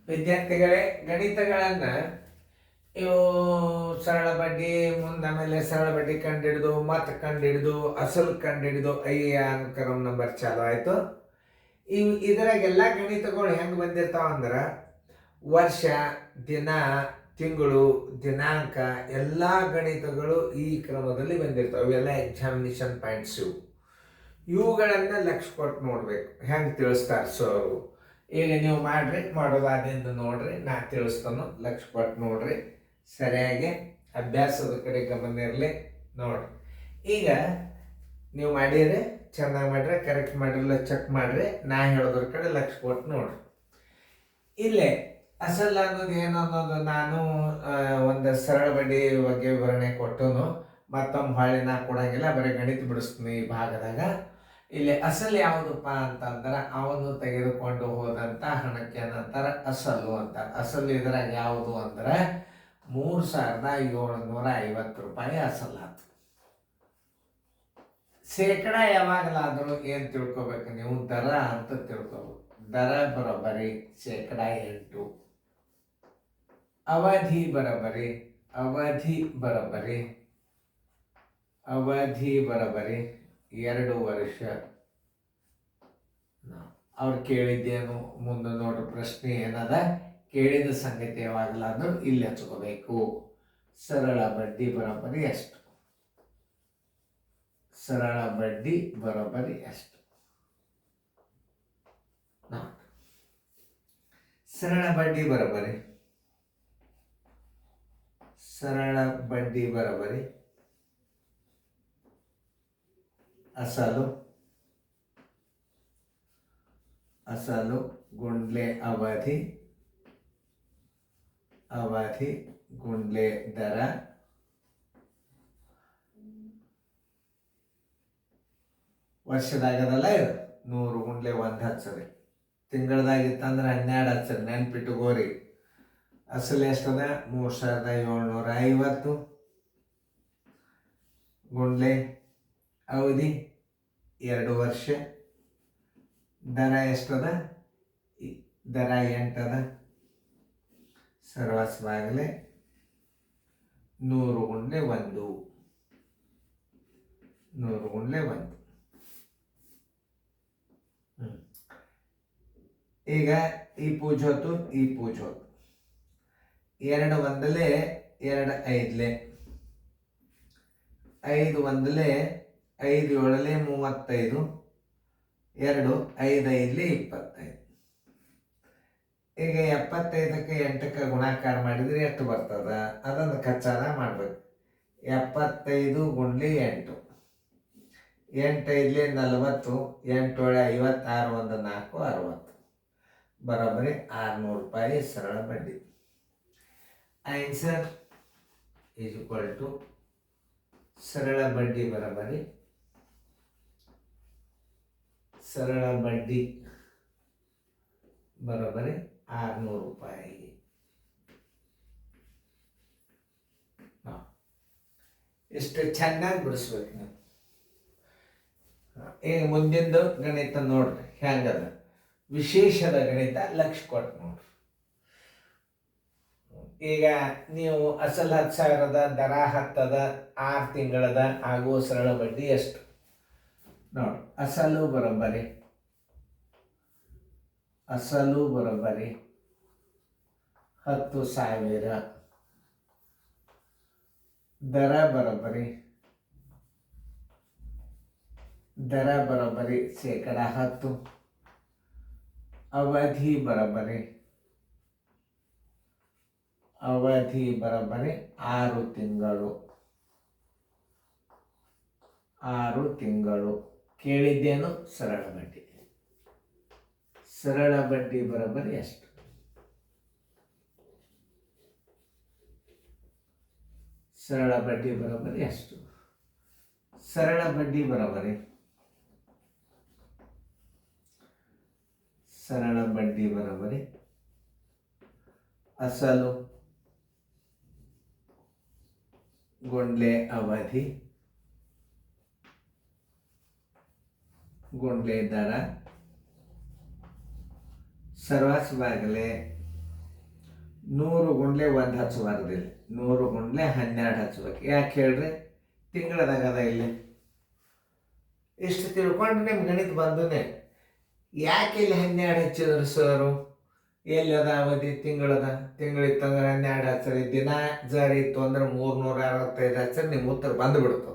ವಿದ್ಯಾರ್ಥಿಗಳೇ, ಗಣಿತಗಳನ್ನು ಇವು ಸರಳ ಬಡ್ಡಿ ಮುಂದೆ ಆಮೇಲೆ ಸರಳ ಬಡ್ಡಿ ಕಂಡುಹಿಡಿದು ಮತ್ತೆ ಕಂಡುಹಿಡಿದು ಅಸಲು ಕಂಡುಹಿಡಿದು ಅನುಕ್ರಮ ನಂಬರ್ ಚಾಲು ಆಯಿತು. ಇದರಾಗೆಲ್ಲ ಗಣಿತಗಳು ಹೆಂಗೆ ಬಂದಿರ್ತಾವ ಅಂದ್ರೆ ವರ್ಷ, ದಿನ, ತಿಂಗಳು, ದಿನಾಂಕ ಎಲ್ಲ ಗಣಿತಗಳು ಈ ಕ್ರಮದಲ್ಲಿ ಬಂದಿರ್ತಾವೆ. ಇವೆಲ್ಲ ಎಕ್ಸಾಮಿನೇಷನ್ ಪಾಯಿಂಟ್ಸ್. ಇವುಗಳನ್ನು ಲಕ್ಷ ಕೊಟ್ಟು ನೋಡ್ಬೇಕು ಹೆಂಗೆ ತಿಳಿಸ್ತಾರೆ ಸರ್. ಈಗ ನೀವು ಮಾಡ್ರಿ, ಮಾಡೋದಾದಿಂದ ನೋಡ್ರಿ, ನಾ ತಿಳಿಸ್ತಾನು, ಲಕ್ಷ ಕೊಟ್ಟು ನೋಡ್ರಿ, ಸರಿಯಾಗಿ ಅಭ್ಯಾಸದ ಕಡೆ ಗಮನ ಇರಲಿ. ನೋಡ್ರಿ, ಈಗ ನೀವು ಮಾಡಿರಿ, ಚೆನ್ನಾಗಿ ಮಾಡ್ರಿ, ಕರೆಕ್ಟ್ ಮಾಡಿರಲ್ಲ ಚೆಕ್ ಮಾಡ್ರಿ, ನಾ ಹೇಳೋದ್ರ ಕಡೆ ಲಕ್ಷ ಕೊಟ್ಟು ನೋಡ್ರಿ. ಇಲ್ಲೇ ಅಸಲ್ ಅನ್ನೋದು ಏನು ಅನ್ನೋದು ನಾನು ಒಂದು ಸರಳ ಬಡ್ಡಿ ಬಗ್ಗೆ ವಿವರಣೆ ಕೊಟ್ಟನು. ಮತ್ತೊಮ್ಮೆ ಹೊಳ್ಳಿ ನಾ ಕೊಡಂಗಿಲ್ಲ, ಬರೀ ಗಣಿತ ಬಿಡಿಸ್ತೀನಿ ಈ ಭಾಗದಾಗ. ಇಲ್ಲಿ ಅಸಲು ಯಾವುದಪ್ಪ ಅಂತಂದ್ರೆ ಅವನು ತೆಗೆದುಕೊಂಡು ಹೋದಂಥ ಹಣಕ್ಕೆ ಏನಂತಾರೆ ಅಸಲು ಅಂತಾರೆ. ಅಸಲು ಇದ್ರಾಗ ಯಾವುದು ಅಂದ್ರೆ 3,750 ರೂಪಾಯಿ ಅಸಲಾತು. ಶೇಕಡ ಯಾವಾಗಲಾದರೂ ಏನು ತಿಳ್ಕೊಬೇಕು ನೀವು, ದರ ಅಂತ ತಿಳ್ಕೊಬೇಕು. ದರ ಬರೋಬ್ಬರಿ ಶೇಕಡ 8. ಅವಧಿ ಬರೋಬ್ಬರಿ, ಅವಧಿ ಬರೋಬ್ಬರಿ, ಅವಧಿ ಬರೋಬ್ಬರಿ 2 ವರ್ಷ. ಅವ್ರು ಕೇಳಿದ್ದೇನು ಮುಂದೆ ನೋಡ್ರಿ, ಪ್ರಶ್ನೆ ಏನದ, ಕೇಳಿದ ಸಂಗತಿ ಯಾವಾಗಲಾದ್ರೂ ಇಲ್ಲಿ ಹಚ್ಕೋಬೇಕು. ಸರಳ ಬಡ್ಡಿ ಬರೋಬ್ಬರಿ ಎಷ್ಟು? ಸರಳ ಬಡ್ಡಿ ಬರೋಬ್ಬರಿ ಎಷ್ಟು? ಸರಳ ಬಡ್ಡಿ ಬರೋಬ್ಬರಿ, ಸರಳ ಬಡ್ಡಿ ಬರೋಬ್ಬರಿ ಅಸಲು, ಅಸಲು ಗುಂಡ್ಲೆ ಅವಧಿ, ಅವಧಿ ಗುಂಡ್ಲೆ ದರ, ವರ್ಷದಾಗದಲ್ಲ ಇದು 100 ಗುಂಡ್ಲೆ 1 ಹಚ್ಚರಿ. ತಿಂಗಳದಾಗಿತ್ತಂದ್ರೆ 12 ಹಚ್ಚರಿ, ನೆನ್ಪಿಟ್ಟುಕೋರಿ. ಅಸಲು ಎಷ್ಟದ 3,750 ಗುಂಡ್ಲೆ ಅವಧಿ 2 ವರ್ಷ. ದರ ಎಷ್ಟದ? ದರ 8 ಅದ. ಸರ್ವಸ್ವಾಗಲೇ 100 ಗುಂಡ್ಲೆ 1, 100 ಗುಂಡ್ಲೆ 1. ಈಗ ಈ ಪೂಜೋತು, ಈ ಪೂಜೋತು 2 ಒಂದಲೇ 2 ಐದ್ಲೆ, 5 ಒಂದಲೇ 5 ಏಳಲೆ 35, 2 5 5ಲೆ 25. ಈಗ 75ಕ್ಕೆ 8ಕ್ಕೆ ಗುಣಾಕಾರ ಮಾಡಿದ್ರೆ ಎಷ್ಟು ಬರ್ತದ? ಅದನ್ನು ಕಚ್ಚಾದ ಮಾಡ್ಬೇಕು. 75 ಗುಂಡ್ಲಿ 8, 8 5ಲೆ 40, 8 ಏಳೆ 56, 1 4 60, ಬರೋಬ್ಬರಿ 600 ರೂಪಾಯಿ ಸರಳ ಬಡ್ಡಿ. ಆನ್ಸರ್ ಈಸ್ ಈಕ್ವಲ್ ಟು ಸರಳ ಬಡ್ಡಿ ಬರೋಬ್ಬರಿ, ಸರಳ ಬಡ್ಡಿ ಬರೋಬ್ಬರಿ 600 ರೂಪಾಯಿ. ಇಷ್ಟು ಚೆನ್ನಾಗಿ ಬಿಡಿಸ್ಬೇಕು ನೀವು. ಈಗ ಮುಂದಿಂದು ಗಣಿತ ನೋಡ್ರಿ ಹೆಂಗದ. ವಿಶೇಷದ ಗಣಿತ ಲಕ್ಷ ಕೊಟ್ಟು ನೋಡ್ರಿ. ಈಗ ನೀವು ಅಸಲು 10,000 ದರ 10 6 ತಿಂಗಳದ ಆಗುವ ಸರಳ ಬಡ್ಡಿ ಎಷ್ಟು ನೋಡಿ. ಅಸಲು ಬರೋಬ್ಬರಿ, ಅಸಲು ಬರೋಬ್ಬರಿ 10,000. ದರ ಬರೋಬ್ಬರಿ, ದರ ಬರೋಬ್ಬರಿ ಶೇಕಡ 10. ಅವಧಿ ಬರೋಬ್ಬರಿ, ಅವಧಿ ಬರೋಬ್ಬರಿ 6 ತಿಂಗಳು, 6 ತಿಂಗಳು. ಕೇಳಿದ್ದೇನು? ಸರಳ ಬಡ್ಡಿ. ಸರಳ ಬಡ್ಡಿ ಬರೋಬ್ಬರಿ ಎಷ್ಟು? ಸರಳ ಬಡ್ಡಿ ಬರೋಬ್ಬರಿ ಎಷ್ಟು? ಸರಳ ಬಡ್ಡಿ ಬರೋಬ್ಬರಿ, ಸರಳ ಬಡ್ಡಿ ಬರೋಬ್ಬರಿ ಅಸಲು ಗುಂಡ್ಲೆ ಅವಧಿ ಗುಂಡ್ಲೆ ದರ ಸರ್ವಸ್ವಾಗಲೇ 100 ಗುಂಡ್ಲೆ 1 ಹಚ್ಚಬಾರ್ದು ಇಲ್ಲಿ, 100 ಗುಂಡ್ಲೆ 12 ಹಚ್ಬೇಕು. ಯಾಕೆ ಹೇಳ್ರಿ? ತಿಂಗಳದಾಗದ ಇಲ್ಲಿ. ಇಷ್ಟು ತಿಳ್ಕೊಂಡು ನಿಮ್ಮ ಗಣಿತ ಬಂದನೆ. ಯಾಕೆ ಇಲ್ಲಿ 12 ಹಚ್ಚಿದ್ರು ಸರು? ಎಲ್ಲದ ಅವಧಿ? ತಿಂಗಳಿತ್ತಂದ್ರೆ 12 ಹಚ್ಚರಿ. ದಿನ ಜಾರಿ ಇತ್ತು ಅಂದ್ರೆ 365 ಹಚ್ಚರಿ ನಿಮ್ಮ ಉತ್ತರ ಬಂದುಬಿಡ್ತು.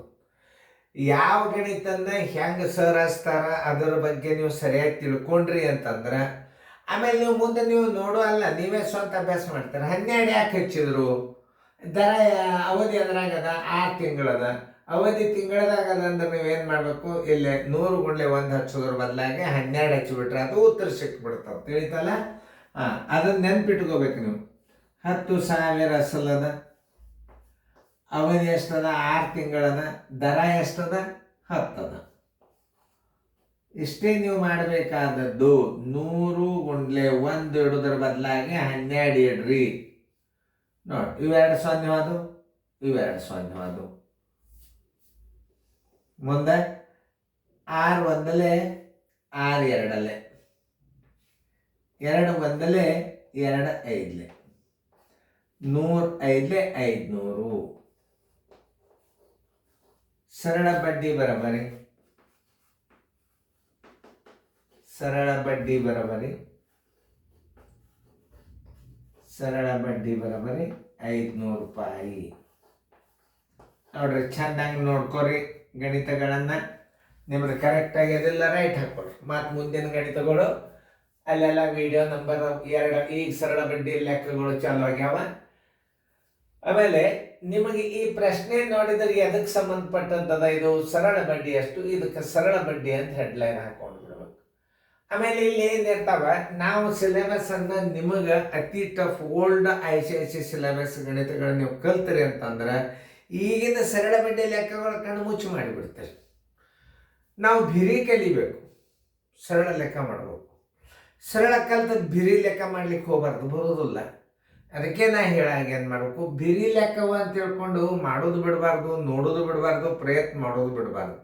ಯಾವ ಗಣಿತನ್ನ ಹೆಂಗೆ ಸರ್ ಹಚ್ತಾರ ಅದರ ಬಗ್ಗೆ ನೀವು ಸರಿಯಾಗಿ ತಿಳ್ಕೊಂಡ್ರಿ ಅಂತಂದ್ರೆ ಆಮೇಲೆ ನೀವು ಮುಂದೆ ನೀವು ನೋಡೋ ಅಲ್ಲ, ನೀವೇ ಸ್ವಂತ ಅಭ್ಯಾಸ ಮಾಡ್ತಾರೆ. 12 ಯಾಕೆ ಹಚ್ಚಿದ್ರು? ದರ ಅವಧಿ ಅದ್ರಾಗದ 6 ತಿಂಗಳದ ಅವಧಿ, ತಿಂಗಳದಾಗದ ಅಂದ್ರೆ ನೀವೇನು ಮಾಡಬೇಕು? ಇಲ್ಲೇ 100 ಗುಂಡ್ಲೆ 1 ಹಚ್ಚೋದ್ರ ಬದಲಾಗಿ 12 ಹಚ್ಚಿಬಿಟ್ರೆ ಅದು ಉತ್ತರ ಸಿಕ್ಬಿಡ್ತಾವೆ. ತಿಳಿತಲ್ಲ? ಅದನ್ನ ನೆನ್ಪಿಟ್ಕೋಬೇಕು ನೀವು. 10,000 ಅಸಲದ, ಅವಧಿ ಎಷ್ಟದ? 6 ತಿಂಗಳದ, ದರ ಎಷ್ಟದ? 10 ಅದ. ಇಷ್ಟೇ ನೀವು ಮಾಡಬೇಕಾದದ್ದು. 100 ಗುಂಡ್ಲೆ 1 ಇಡೋದ್ರ ಬದಲಾಗಿ 12 ಇಡ್ರಿ. ನೋಡಿ, ಇವೆರಡು ಸೊನ್ನೆವಾದು, ಇವೆರಡು ಸೊನ್ನೆವಾದು. ಮುಂದೆ 6 ಒಂದಲೇ 6 ಎರಡಲೆ, 2 ಒಂದಲೇ 2 ಐದ್ಲೆ, 100 ಐದ್ಲೆ 500. ಸರಳ ಬಡ್ಡಿ ಬರಬರಿ, ಸರಳ ಬಡ್ಡಿ ಬರಬರಿ, ಸರಳ ಬಡ್ಡಿ ಬರಬರಿ 500 ರೂಪಾಯಿ. ನೋಡ್ರಿ, ಚೆಂದಾಗಿ ನೋಡ್ಕೊರಿ ಗಣಿತಗಳನ್ನು. ನಿಮ್ದು ಕರೆಕ್ಟಾಗಿ ಅದೆಲ್ಲ ರೈಟ್ ಹಾಕ್ಕೊಡ್ರಿ. ಮತ್ತು ಮುಂದಿನ ಗಣಿತಗಳು ಅಲ್ಲೆಲ್ಲ ವಿಡಿಯೋ ನಂಬರ್ 2 ಈಗ ಸರಳ ಬಡ್ಡಿ ಲೆಕ್ಕಗಳು ಚಾಲು ಆಗ್ಯಾವ. ಆಮೇಲೆ ನಿಮಗೆ ಈ ಪ್ರಶ್ನೆ ನೋಡಿದ್ರೆ ಎದಕ್ಕೆ ಸಂಬಂಧಪಟ್ಟಂತದ? ಇದು ಸರಳ ಬಡ್ಡಿ ಎಷ್ಟು, ಇದಕ್ಕೆ ಸರಳ ಬಡ್ಡಿ ಅಂತ ಹೆಡ್ಲೈನ್ ಹಾಕೊಂಡು ಬಿಡ್ಬೇಕು. ಆಮೇಲೆ ಇಲ್ಲಿ ಏನಿರ್ತಾವ, ನಾವು ಸಿಲೆಬಸ್ ಅನ್ನ ನಿಮಗೆ ಅತಿ ಟಫ್ ಓಲ್ಡ್ ICIC ಸಿಲೆಬಸ್ ಗಣಿತಗಳನ್ನ ನೀವು ಕಲ್ತಿರಿ ಅಂತಂದ್ರೆ ಈಗಿನ ಸರಳ ಬಡ್ಡಿ ಲೆಕ್ಕಗಳ ಕಣ್ಣು ಮುಚ್ಚಿ ಮಾಡಿಬಿಡ್ತಾರೆ. ನಾವು ಬಿರಿ ಕಲಿಬೇಕು, ಸರಳ ಲೆಕ್ಕ ಮಾಡಬೇಕು. ಸರಳ ಕಲ್ತ ಬಿರಿ ಲೆಕ್ಕ ಮಾಡ್ಲಿಕ್ಕೆ ಹೋಗ್ಬಾರ್ದು, ಬರೋದಿಲ್ಲ. ಅದಕ್ಕೆ ನಾ ಹೇಳಾಗ ಏನು ಮಾಡಬೇಕು? ಬಿರಿ ಲೆಕ್ಕವ ಅಂತ ಹೇಳ್ಕೊಂಡು ಮಾಡೋದು ಬಿಡಬಾರ್ದು, ನೋಡೋದು ಬಿಡಬಾರ್ದು, ಪ್ರಯತ್ನ ಮಾಡೋದು ಬಿಡಬಾರ್ದು.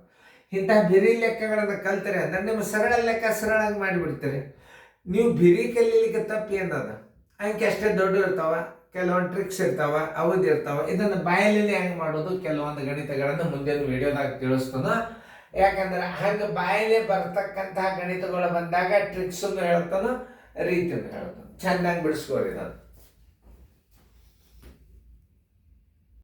ಇಂಥ ಬಿರಿ ಲೆಕ್ಕಗಳನ್ನು ಕಲ್ತಾರೆ ಅಂದ್ರೆ ನಿಮ್ಮ ಸರಳ ಲೆಕ್ಕ ಸರಳಾಗಿ ಮಾಡಿಬಿಡ್ತೀರಿ. ನೀವು ಬಿರಿ ಕಲೀಲಿಕ್ಕೆ ತಪ್ಪು ಏನದ? ಅಂಕೆ ಅಷ್ಟೇ ದೊಡ್ಡ ಇರ್ತಾವ, ಕೆಲವೊಂದು ಟ್ರಿಕ್ಸ್ ಇರ್ತಾವ, ಅವಧಿ ಇರ್ತಾವ. ಇದನ್ನು ಬಾಯಲ್ಲೇ ಹೆಂಗೆ ಮಾಡೋದು ಕೆಲವೊಂದು ಗಣಿತಗಳನ್ನು ಮುಂದಿನ ವಿಡಿಯೋದಾಗ ತಿಳಿಸ್ತಾನ. ಯಾಕಂದ್ರೆ ಹಂಗೆ ಬಾಯಲ್ಲೇ ಬರ್ತಕ್ಕಂತಹ ಗಣಿತಗಳು ಬಂದಾಗ ಟ್ರಿಕ್ಸನ್ನು ಹೇಳ್ತಾನೋ, ರೀತಿಯನ್ನು ಹೇಳ್ತಾನೆ. ಚೆನ್ನಾಗಿ ಬಿಡಿಸ್ಕೋರಿ ನಾನು.